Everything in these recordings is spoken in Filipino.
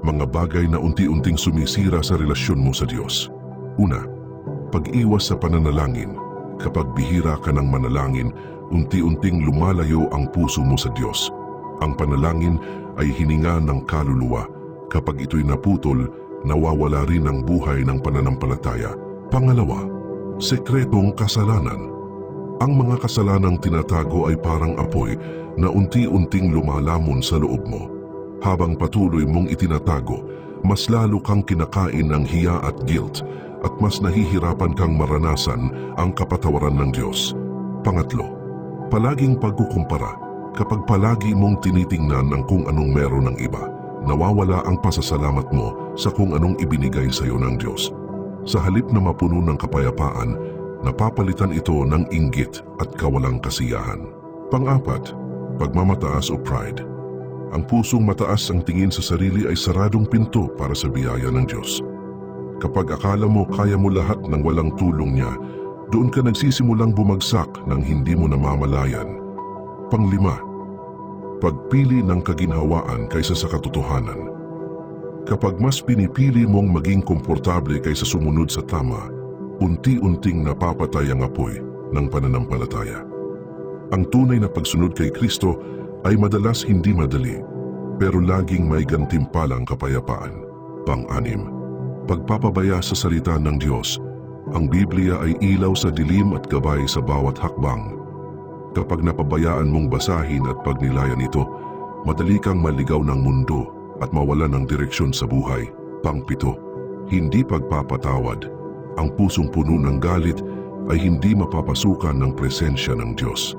Mga bagay na unti-unting sumisira sa relasyon mo sa Diyos. Una, pag-iwas sa pananalangin. Kapag bihira ka ng manalangin, unti-unting lumalayo ang puso mo sa Diyos. Ang panalangin ay hininga ng kaluluwa. Kapag ito'y naputol, nawawala rin ang buhay ng pananampalataya. Pangalawa, sekretong kasalanan. Ang mga kasalanang tinatago ay parang apoy na unti-unting lumalamon sa loob mo. Habang patuloy mong itinatago, mas lalo kang kinakain ng hiya at guilt at mas nahihirapan kang maranasan ang kapatawaran ng Diyos. Pangatlo, palaging pagkukumpara. Kapag palagi mong tinitingnan ang kung anong meron ng iba, nawawala ang pasasalamat mo sa kung anong ibinigay sa iyo ng Diyos. Sa halip na mapuno ng kapayapaan, napapalitan ito ng inggit at kawalang kasiyahan. Pang-apat, pagmamataas o pride. Ang pusong mataas ang tingin sa sarili ay saradong pinto para sa biyaya ng Diyos. Kapag akala mo kaya mo lahat ng walang tulong niya, doon ka nagsisimulang bumagsak ng hindi mo namamalayan. Panglima, pagpili ng kaginhawaan kaysa sa katotohanan. Kapag mas pinipili mong maging komportable kaysa sumunod sa tama, unti-unting napapatay ang apoy ng pananampalataya. Ang tunay na pagsunod kay Kristo ay madalas hindi madali, pero laging may gantimpalang kapayapaan. Pang-anim, pagpapabaya sa salita ng Diyos. Ang Biblia ay ilaw sa dilim at gabay sa bawat hakbang. Kapag napabayaan mong basahin at pagnilayan ito, madali kang maligaw ng mundo at mawala ng direksyon sa buhay. Pang-pito, hindi pagpapatawad. Ang pusong puno ng galit ay hindi mapapasukan ng presensya ng Diyos.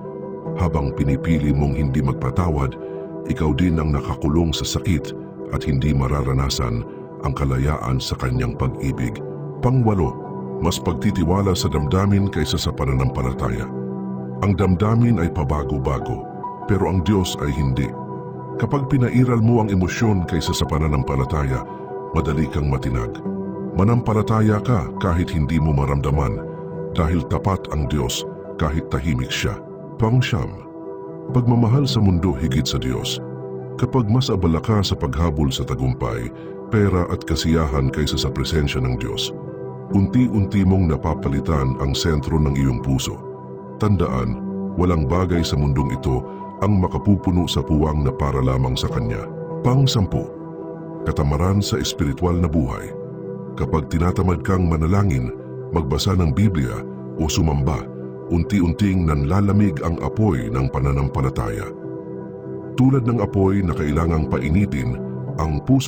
Habang pinipili mong hindi magpatawad, ikaw din ang nakakulong sa sakit at hindi mararanasan ang kalayaan sa kanyang pag-ibig. Pang-walo, mas pagtitiwala sa damdamin kaysa sa pananampalataya. Ang damdamin ay pabago-bago, pero ang Diyos ay hindi. Kapag pinairal mo ang emosyon kaysa sa pananampalataya, madali kang matinag. Manampalataya ka kahit hindi mo maramdaman, dahil tapat ang Diyos kahit tahimik siya. Pang-siyam, pagmamahal sa mundo higit sa Diyos. Kapag mas abala ka sa paghabol sa tagumpay, pera at kasiyahan kaysa sa presensya ng Diyos, unti-unti mong napapalitan ang sentro ng iyong puso. Tandaan, walang bagay sa mundong ito ang makapupuno sa puwang na para lamang sa Kanya. Pang-sampu, katamaran sa espiritual na buhay. Kapag tinatamad kang manalangin, magbasa ng Biblia o sumamba, unti-unting nanlalamig ang apoy ng pananampalataya. Tulad ng apoy na kailangang painitin, ang puso